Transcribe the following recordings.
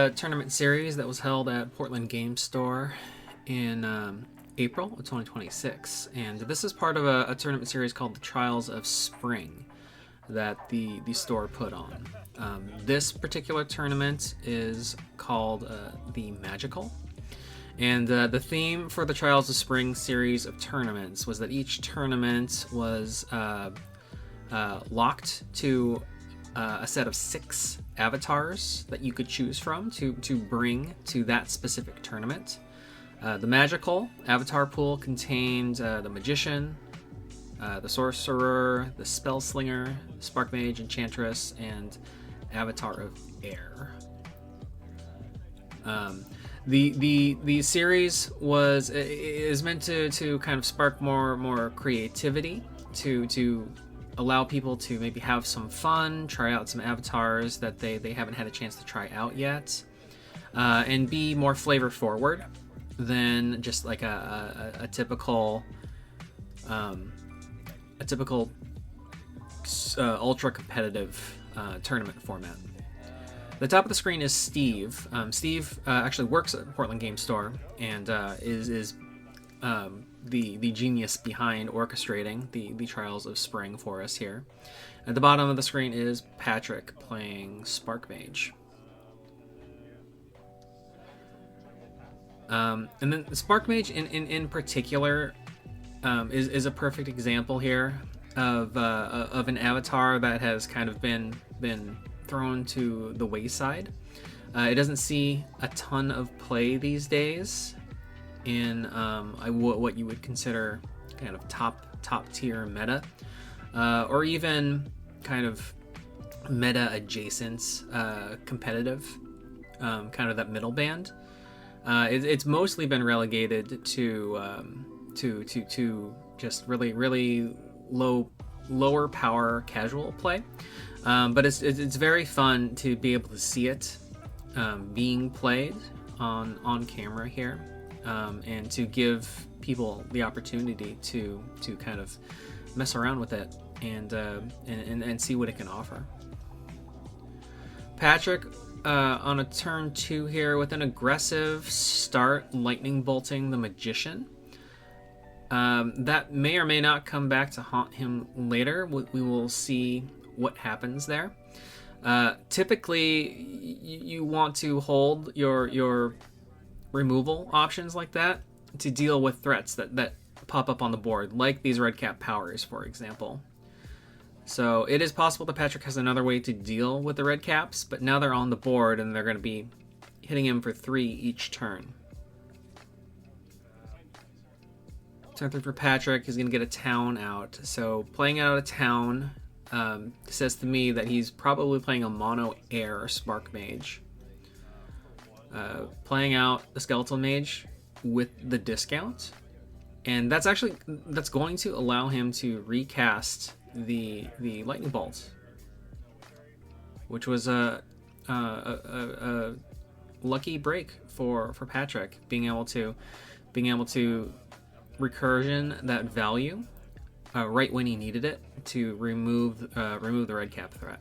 a tournament series that was held at Portland Game Store in April of 2026, and this is part of a tournament series called the Trials of Spring that the store put on. This particular tournament is called the Magical, and the theme for the Trials of Spring series of tournaments was that each tournament was locked to a set of 6 avatars that you could choose from to bring to that specific tournament. The Magical avatar pool contained the Magician, the Sorcerer, the Spellslinger, Sparkmage, Enchantress, and Avatar of Air. The series is meant to kind of spark more creativity, to allow people to maybe have some fun, try out some avatars that they haven't had a chance to try out yet, and be more flavor forward than just like a typical ultra competitive tournament format. The top of the screen is Steve. Steve actually works at Portland Game Store and is the genius behind orchestrating the Trials of Spring for us here. At the bottom of the screen is Patrick playing Sparkmage. And then Sparkmage in particular is a perfect example here of an avatar that has kind of been thrown to the wayside. It doesn't see a ton of play these days in what you would consider kind of top tier meta, or even kind of meta adjacent competitive, kind of that middle band. It's mostly been relegated to just really lower power casual play, but it's very fun to be able to see it being played on camera here, and to give people the opportunity to kind of mess around with it and see what it can offer. Patrick on a turn 2 here with an aggressive start, lightning bolting the Magician. That may or may not come back to haunt him later. We will see what happens there. Typically, you want to hold your removal options like that to deal with threats that pop up on the board, like these red cap powers, for example. So it is possible that Patrick has another way to deal with the red caps, but now they're on the board and they're going to be hitting him for 3 each turn. Turn 3 for Patrick, he's going to get a town out. So playing out a town says to me that he's probably playing a mono air Sparkmage. Playing out the Skeletal Mage with the discount, and that's going to allow him to recast the lightning bolt, which was a lucky break for Patrick, being able to recursion that value right when he needed it to remove the red cap threat.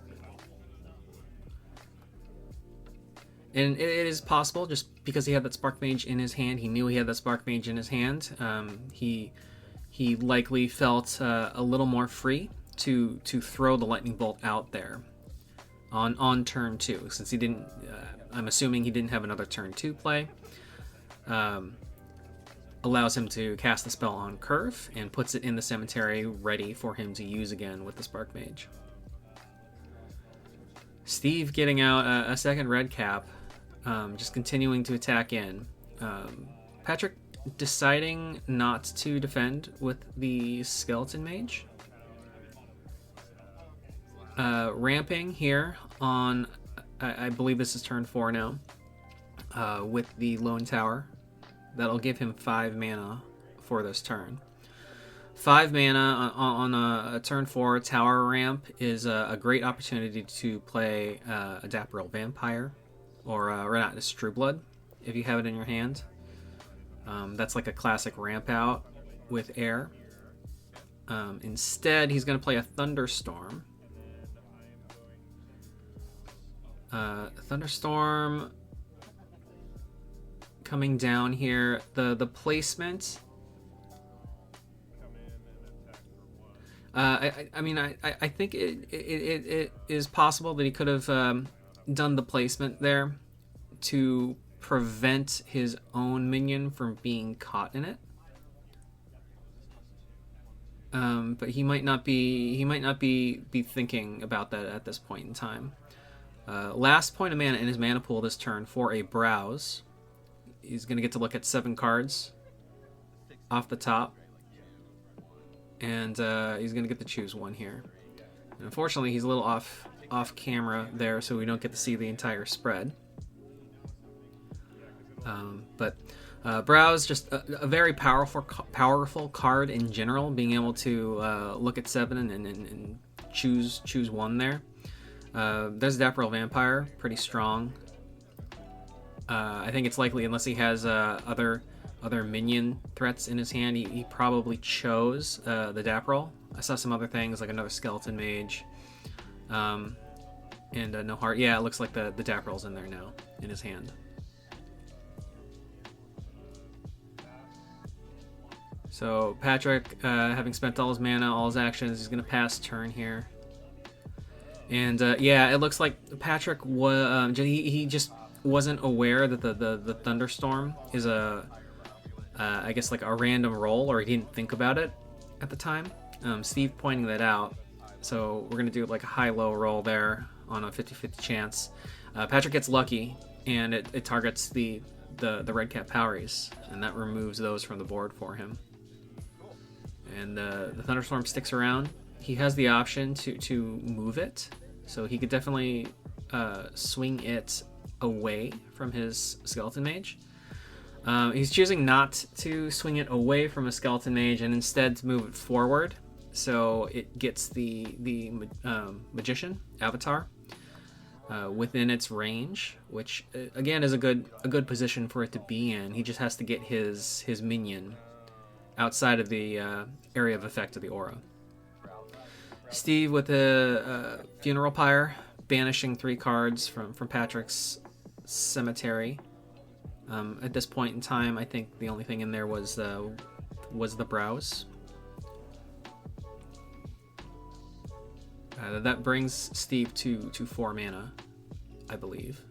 And it is possible, just because he had that Sparkmage in his hand, he knew he had that Sparkmage in his hand. He likely felt a little more free to throw the lightning bolt out there on turn 2, since he didn't. I'm assuming he didn't have another turn 2 play. Allows him to cast the spell on curve and puts it in the cemetery ready for him to use again with the Sparkmage. Steve getting out a second red cap, just continuing to attack in. Patrick deciding not to defend with the Skeleton Mage. Ramping here on, I believe this is turn 4 now, with the Lone Tower. That'll give him 5 mana for this turn. 5 mana on a turn 4 tower ramp is a great opportunity to play a Dapril Vampire or Renatus Trueblood if you have it in your hand. That's like a classic ramp out with air. Instead, he's going to play a Thunderstorm. Thunderstorm coming down here, the placement. I mean, I think it is possible that he could have done the placement there to prevent his own minion from being caught in it. But he might not be thinking about that at this point in time. Last point of mana in his mana pool this turn for a browse. He's going to get to look at 7 cards off the top. And he's going to get to choose one here. And unfortunately, he's a little off camera there, so we don't get to see the entire spread. But browse, just a very powerful card in general, being able to look at 7 and choose one there. There's Dapper Vampire, pretty strong. I think it's likely, unless he has other minion threats in his hand, he probably chose the Dapper. I saw some other things, like another Skeleton Mage, and no heart. Yeah, it looks like the Dapper's in there now, in his hand. So Patrick, having spent all his mana, all his actions, he's going to pass turn here. And yeah, it looks like Patrick he just wasn't aware that the thunderstorm is I guess like a random roll, or he didn't think about it at the time. Steve pointing that out. So we're going to do like a high-low roll there on a 50-50 chance. Patrick gets lucky, and it targets the red cap Poweries, and that removes those from the board for him. And the thunderstorm sticks around. He has the option to move it, so he could definitely swing it away from his Skeleton Mage. He's choosing not to swing it away from a Skeleton Mage and instead to move it forward, so it gets the Magician avatar within its range, which again is a good position for it to be in. He just has to get his minion outside of the area of effect of the aura. Steve with a Funeral Pyre, banishing 3 cards from Patrick's cemetery. At this point in time, I think the only thing in there was the browse. That brings Steve to 4 mana, I believe.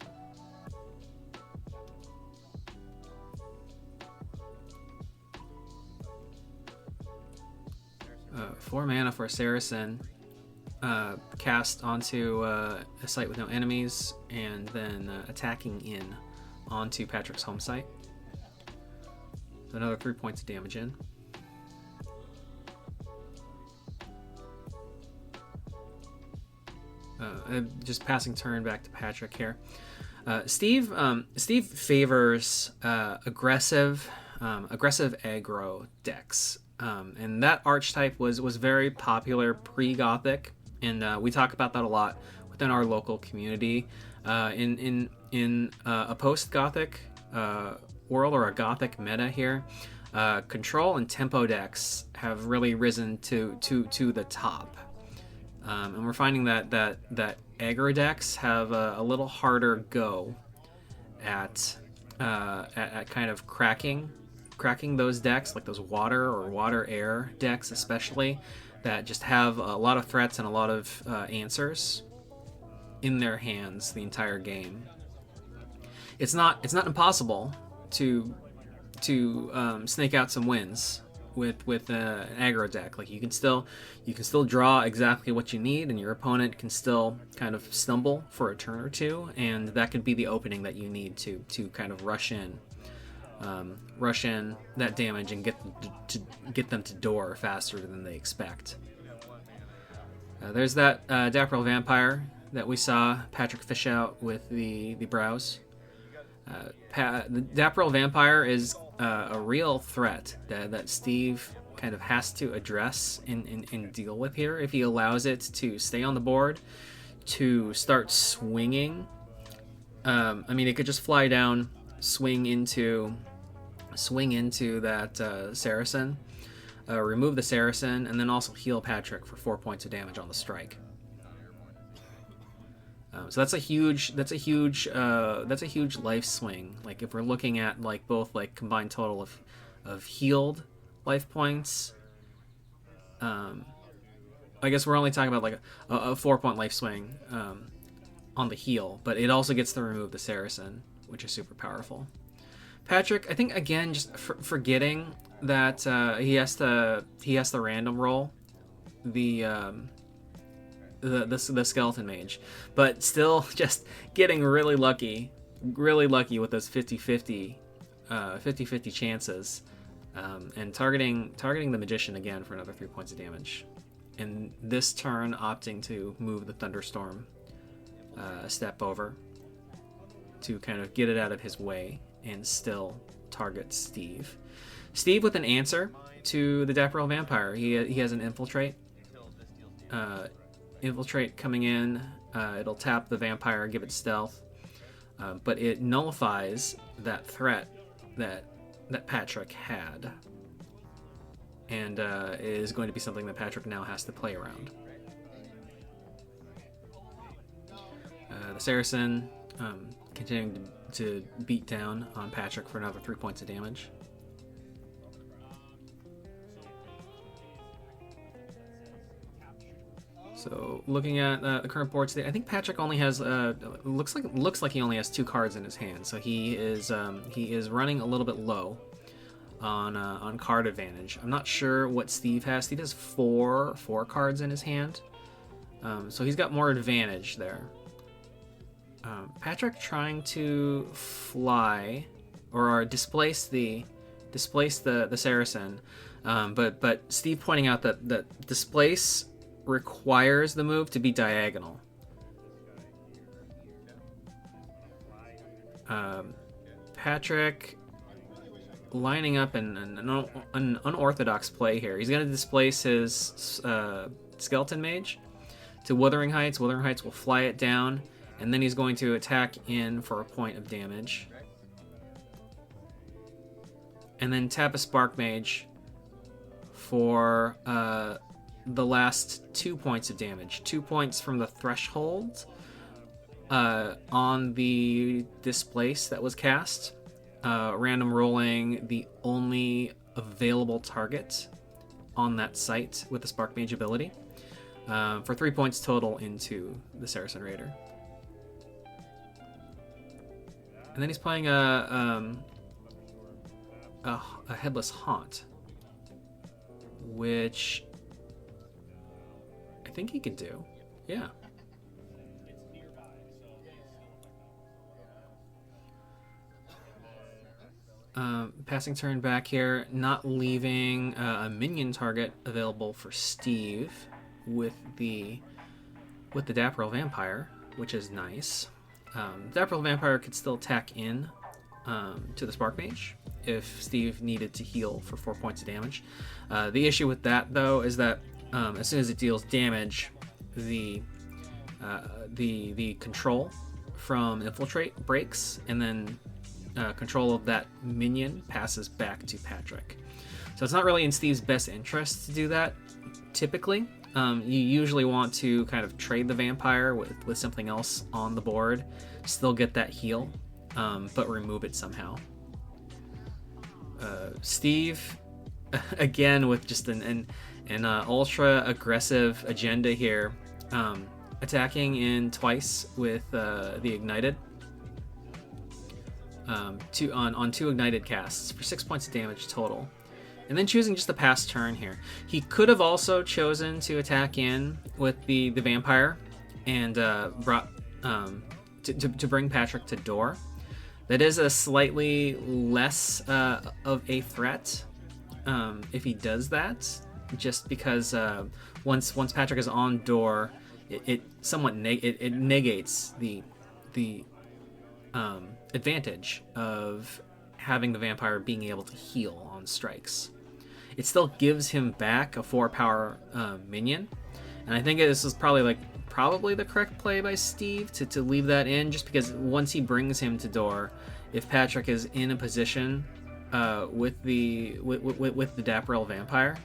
4 mana for a Saracen, cast onto a site with no enemies, and then attacking in onto Patrick's home site. So another 3 points of damage in. Just passing turn back to Patrick here. Steve favors aggressive aggro decks. And that archetype was very popular pre-Gothic, and we talk about that a lot within our local community. In a post-Gothic world, or a Gothic meta here, control and tempo decks have really risen to the top, and we're finding that aggro decks have a little harder go at kind of cracking those decks, like those water or water-air decks especially, that just have a lot of threats and a lot of answers in their hands the entire game. It's not impossible to snake out some wins with an aggro deck. Like you can still draw exactly what you need, and your opponent can still kind of stumble for a turn or two, and that could be the opening that you need to kind of rush in that damage and get them to door faster than they expect. There's that Dapper Vampire that we saw Patrick fish out with the browse. The Dapper Vampire is a real threat that Steve kind of has to address and deal with here. If he allows it to stay on the board, to start swinging, I mean, it could just fly down, swing into that Saracen, remove the Saracen, and then also heal Patrick for 4 points of damage on the strike. So that's a huge life swing. Like if we're looking at like both like combined total of healed life points. I guess we're only talking about like a 4-point life swing on the heal, but it also gets to remove the Saracen, which is super powerful. Patrick, I think again just forgetting that he has to random roll the skeleton mage, but still just getting really lucky with those 50-50 chances, and targeting the magician again for another 3 points of damage. And this turn opting to move the thunderstorm a step over to kind of get it out of his way and still target Steve. Steve with an answer to the Dapper Vampire. He has an infiltrate. Infiltrate coming in. It'll tap the vampire, give it stealth, but it nullifies that threat that Patrick had, and is going to be something that Patrick now has to play around. The Saracen continuing to beat down on Patrick for another 3 points of damage. So looking at the current board today, I think Patrick only has looks like he only has 2 cards in his hand, so he is running a little bit low on card advantage. I'm not sure what Steve has. Steve has four cards in his hand, so he's got more advantage there. Patrick trying to fly or displace the Saracen, but Steve pointing out that displace requires the move to be diagonal. Patrick lining up an unorthodox play here. He's going to displace his skeleton mage to Wuthering Heights. Wuthering Heights will fly it down, and then he's going to attack in for a point of damage. And then tap a Sparkmage for the last 2 points of damage. 2 points from the threshold on the displace that was cast. Random rolling the only available target on that site with the Sparkmage ability for 3 points total into the Saracen Raider. And then he's playing a Headless Haunt, which I think he could do. Yeah. Passing turn back here, not leaving a minion target available for Steve with the Dapper Vampire, which is nice. Dapper Vampire could still attack in to the Sparkmage if Steve needed to heal for 4 points of damage. The issue with that, though, is that as soon as it deals damage, the control from Infiltrate breaks, and then control of that minion passes back to Patrick. So it's not really in Steve's best interest to do that, typically. You usually want to kind of trade the vampire with something else on the board, still get that heal, but remove it somehow. Steve, again, with just an ultra aggressive agenda here, attacking in twice with the ignited. On 2 ignited casts for 6 points of damage total, and then choosing just the pass turn here. He could have also chosen to attack in with the vampire and brought to bring Patrick to door. That is a slightly less of a threat if he does that, just because once Patrick is on door, it somewhat negates the advantage of having the vampire being able to heal on strikes. It still gives him back a 4-power minion, and I think this is probably the correct play by Steve to leave that in, just because once he brings him to door, if Patrick is in a position with the Dapper Vampire,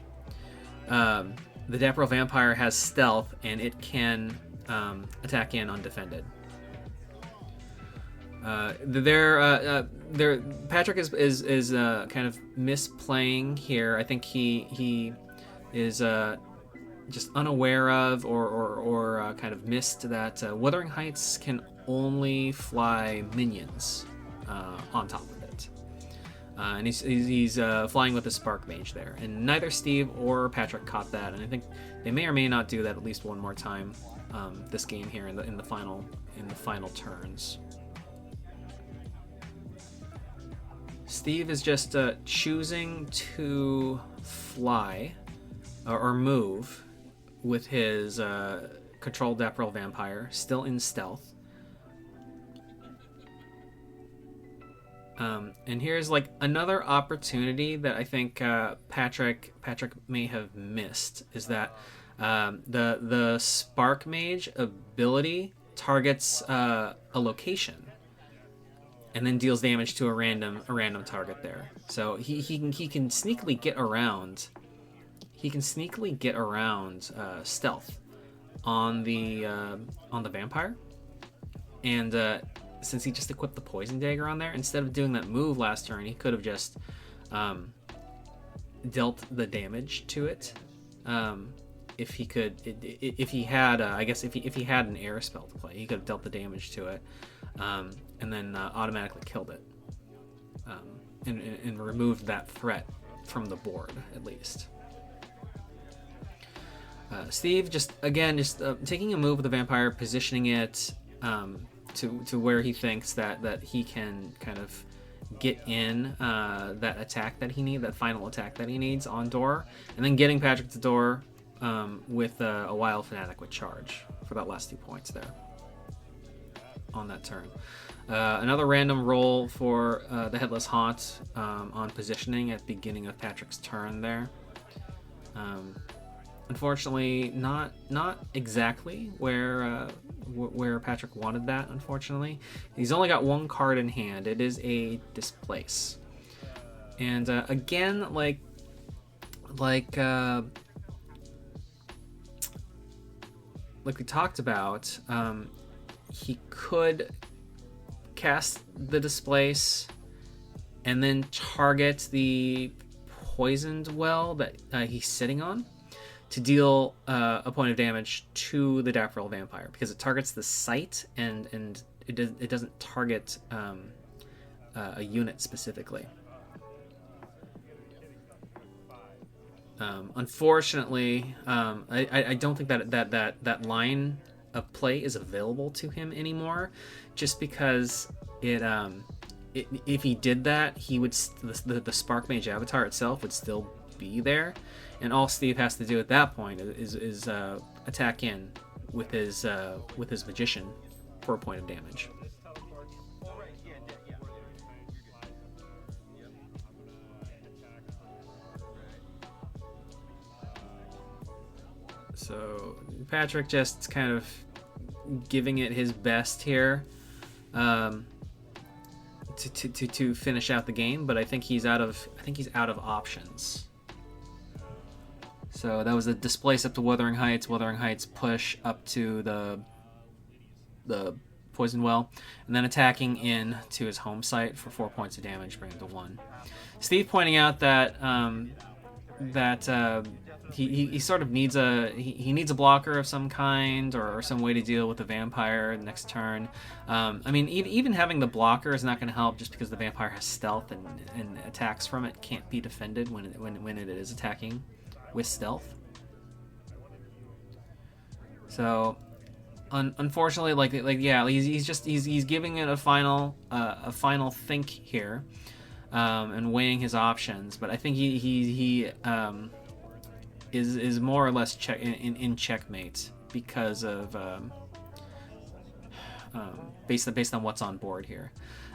the Dapper Vampire has stealth and it can attack in undefended. Patrick is kind of misplaying here. I think he is just unaware of or kind of missed that Wuthering Heights can only fly minions on top of it. And he's flying with the Sparkmage there. And neither Steve or Patrick caught that. And I think they may or may not do that at least one more time this game here in the final turns. Steve is just choosing to fly or move with his controlled Dapperel Vampire, still in stealth. And here's like another opportunity that I think Patrick may have missed, is that the Sparkmage ability targets a location and then deals damage to a random target there. So he can sneakily get around. He can sneakily get around stealth on the vampire, and since he just equipped the poison dagger on there, instead of doing that move last turn, he could have just dealt the damage to it. If he had an air spell to play, he could have dealt the damage to it, and then automatically killed it, and removed that threat from the board at least. Steve just taking a move with the vampire, positioning it to where he thinks that he can kind of get in that attack that he needs, that final attack that he needs on door, and then getting Patrick to door with a Wild Fanatic with charge for that last 2 points there on that turn. Another random roll for the Headless Haunt on positioning at the beginning of Patrick's turn there. Unfortunately, not exactly where Patrick wanted that. Unfortunately, he's only got one card in hand. It is a Displace, and again, like we talked about, he could cast the Displace and then target the poisoned well that he's sitting on to deal a point of damage to the Dapperel Vampire, because it targets the site and it doesn't target a unit specifically. Unfortunately, I don't think that line of play is available to him anymore, just because if he did that, he would the Sparkmage avatar itself would still be there, and all Steve has to do at that point is attack in with his magician for a point of damage. So Patrick just kind of giving it his best here to finish out the game, but I think he's out of options. So that was the Displace up to Wuthering Heights. Wuthering Heights push up to the Poison Well, and then attacking in to his home site for 4 points of damage, bring him to 1. Steve pointing out that he sort of needs he needs a blocker of some kind, or some way to deal with the vampire next turn. I mean, even having the blocker is not going to help, just because the vampire has stealth and attacks from it can't be defended when it is attacking with stealth. So unfortunately, he's giving it a final think here, and weighing his options. But I think he is more or less in checkmate because of based on what's on board here.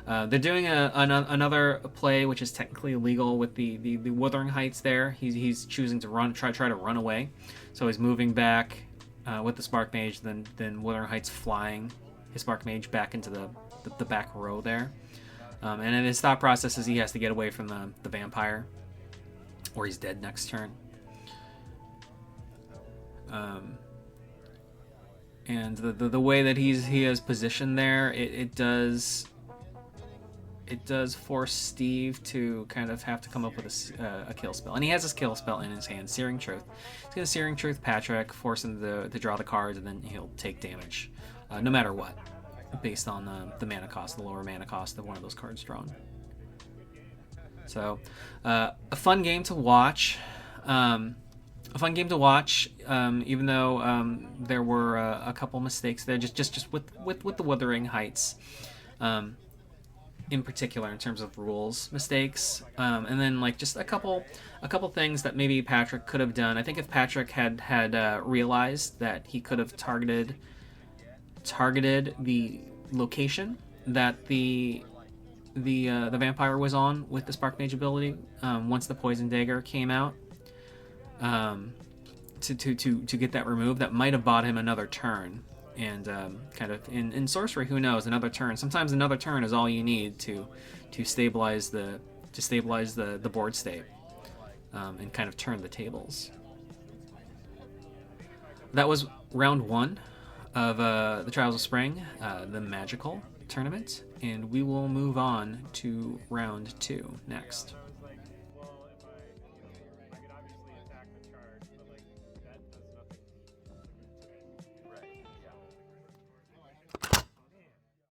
They're doing another play, which is technically illegal with the Wuthering Heights there. He's choosing to try to run away, so he's moving back with the Sparkmage, then Wuthering Heights flying his Sparkmage back into the back row there. And then his thought process is he has to get away from the vampire, or he's dead next turn. And the way that he is positioned there, it does it does force Steve to kind of have to come up with a kill spell. And he has his kill spell in his hand, Searing Truth. He's going to Searing Truth Patrick, force him to draw the cards, and then he'll take damage, no matter what, based on the mana cost, the lower mana cost of one of those cards drawn. So, a fun game to watch. Even though there were a couple mistakes there, just with the Wuthering Heights, in particular in terms of rules mistakes, and then like just a couple things that maybe Patrick could have done. I think if Patrick had realized that he could have targeted the location that the vampire was on with the Sparkmage ability, once the Poison Dagger came out, to get that removed, that might have bought him another turn. And kind of in sorcery, who knows, another turn. Sometimes another turn is all you need to stabilize the board state, and kind of turn the tables. That was round 1 of the Trials of Spring, the magical tournament, and we will move on to round 2 next.